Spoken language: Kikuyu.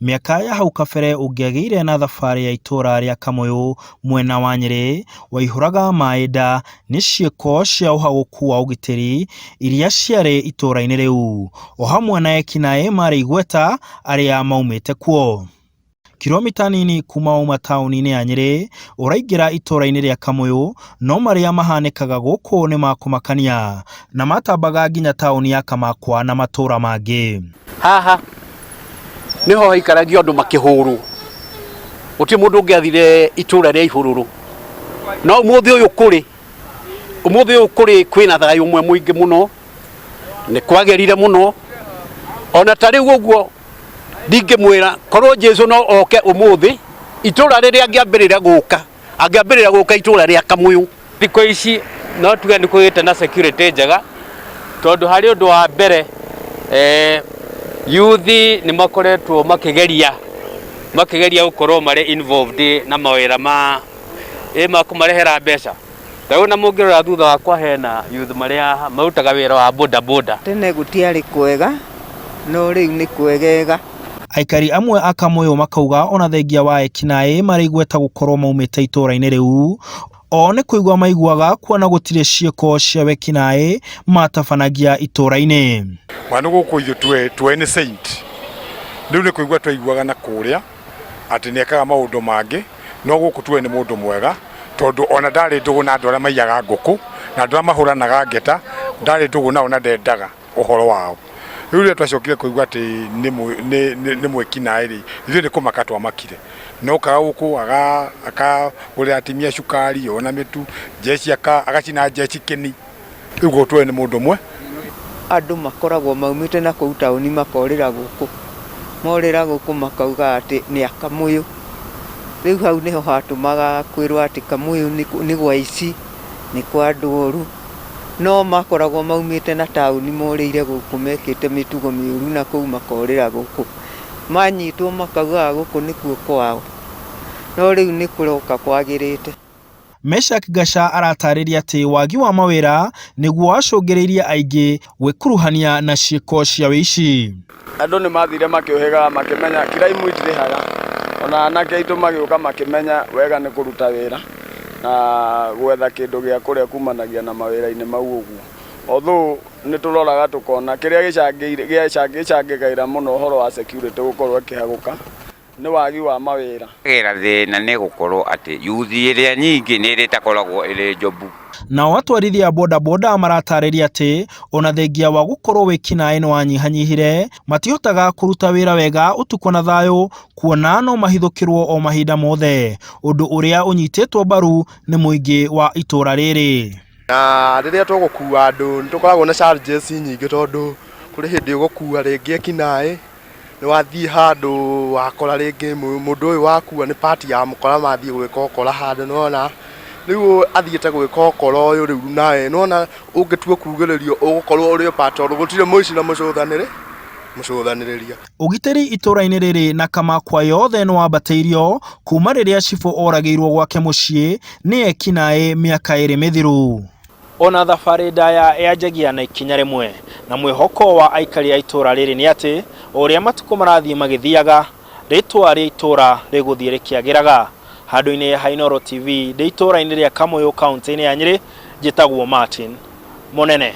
Miaka ya hau kabere ũngĩagĩire na thabarĩ ya itũra rĩa Kamuyu mwena wa Nyerĩ waihũraga maĩ nĩ ciĩko cia ũhagũku wa ũgitĩri iria ciarĩ itũra-inĩ rĩu, o hamwe na ekinaĩ marĩ igweta arĩa maumĩte kuo. Kilomita nini kuma uma taũni-inĩ ya Nyerĩ ũraingĩra itũra-inĩ rĩa Kamuyu, no marĩa mahanĩkaga gũkũ nĩ makũmakania na matambaga nginya taũni ya Kamakwa na matũra mangĩ. Haha niho haikaragio andũ makĩhũrwo, gũtirĩ mũndũ ũngĩathire itũra rĩa ihũrũrũ. No ũmũthĩ ũyũ kũrĩ kwĩna thayũ ũmwe mũingĩ mũno, nĩ kwagĩrire mũno. Ona ta rĩu ũguo ndingĩmwĩra korwo Jesũ no oke ũmũthĩ itũra rĩrĩa angĩambĩrĩra gũka itũra rĩa Kamuyu. Thikũ ici no tuge nĩ kũgĩte na security njega, tondũ harĩ ũndũ wa mbere yuthi nĩ makoretwo makĩgeria gũkorwo marĩ involved na mawĩra ma kũmarehera mbeca. Rĩu na mũngĩrora thutha wakwa hena youth marĩa marutaga wĩra wa boda. Tene gũtiarĩ kwega, no rĩu nĩ kwegega. Aikari amwe a Kamuyu makauga ona thengia wa ekinaĩ marĩ igweta gũkorwo maumĩte itũra-inĩ rĩu, o nĩ kũigua maiguaga kuona gũtirĩ ciĩko cia wekinaĩ matabanagia itũra-inĩ. Mwana gũkũ ithuĩ twene saint, rĩu nĩ kũigua twaiguaga na kũrĩa atĩ nĩ ekaga maũndũ mangĩ, no gũkũ twene mũndũ mwega, tondũ ona ndarĩ ndũgũ na andũ arĩa maiyaga ngũkũ na andũ arĩa mahũranaga ngeta, ndarĩ ndũgũ nao na ndendaga ũhoro wao. Rĩu rĩrĩa twacokire kũigua atĩ nĩ mwekinaĩ rĩ, ithuĩ nĩ kũmaka twamakire. No kaga gũkũ akagũrĩra atimia cukari, ona mĩtu, njeci agacina njeci kĩni. Rĩu gũkũ twene nĩ mũndũ ũmwe. Andũ makoragwo maumĩte na kũu taũni makorĩra gũkũ, morĩra gũkũ makauga atĩ nĩ a Kamuyu. Rĩu hau nĩho hatũmaga kwĩrwo atĩ Kamuyu nĩ gwa aici, nĩ kwa andũ oru. No makoragwo maumĩte na taũni morĩire gũkũ mekĩte mĩtugo mĩũru na kũu makorĩra gũkũ. Manyitwo makauga gũkũ nĩkuo kwao, no rĩu nĩ kũroka kwagĩrĩte. Meshak Gasha aratarĩria atĩ wagi wa mawĩra nĩguo wacũngĩrĩirie aingĩ gwĩkuruhania na ciĩko cia wĩici. Andũ nĩ mathire makĩũhĩga makĩmenya kiraimu itirĩhaga, ona anake aitũ magĩũka makĩmenya wega nĩ kũruta wĩra na gwetha kĩndũ gĩa kũrĩa kumanagia na mawĩra-inĩ mau ũguo. Although nĩ tũroraga tũkona kĩrĩa gĩcangĩgaĩra mũno ũhoro wa security gũkorwo ĩkĩhagũka nĩ wagi wa mawĩra. Thĩna nĩ gũkorwo atĩ yuthi ĩrĩa nyingĩ nĩ ĩrĩtakoragwo ĩrĩ njobu. Nao atwarithia boda maratarĩria atĩ ona thengia wa gũkorwo wĩkinaĩ nĩ wanyihanyihire, matihotaga kũruta wĩra wega ũtukũ na thayũ, kuona no mahithũkĩrwo o mahinda mothe, ũndũ ũrĩa ũnyitĩtwo mbaru nĩ mũingĩ wa itũra rĩrĩ. Na rĩrĩa tũgũkua andũ nĩ tũkoragwo na challenges nyingĩ, tondũ kũrĩ hĩndĩ ũgũkua rĩngĩ ekinaĩ, nĩ wathiĩ handũ wakora rĩngĩ mũndũ ũyũ wakua nĩ party ya mũkora mathiĩ gwĩka ũkora handũ, nona rĩu athiĩte gwĩka ũkora ũyũ rĩu nawe nona ũngĩtua kugĩrĩrio ũgũkorwo ũrĩ patoro, gũtirĩ mũici na mũcũthanĩrĩria. Ũgitĩri itũra-inĩ rĩrĩ na Kamakwa yothe nĩ wambatĩirio kuma rĩrĩa cibũ oragĩirwo gwake mũciĩ nĩ ekinaĩ mĩaka ĩrĩ mĩthiru. Ona thabarĩ ndaya yanjagia na ikinya rĩmwe, na mwĩhoko wa aikari a itũra rĩrĩ nĩ atĩ o ũrĩa matukũ marathiĩ magĩthiaga, rĩtwa rĩa itũra rĩgũthiĩ rĩkĩagĩraga. Handũ-inĩ ha Inooro TV ndĩ itũra-inĩ rĩa Kamuyu kaunti-inĩ ya Nyerĩ, njĩtagwo Martin Mũnene.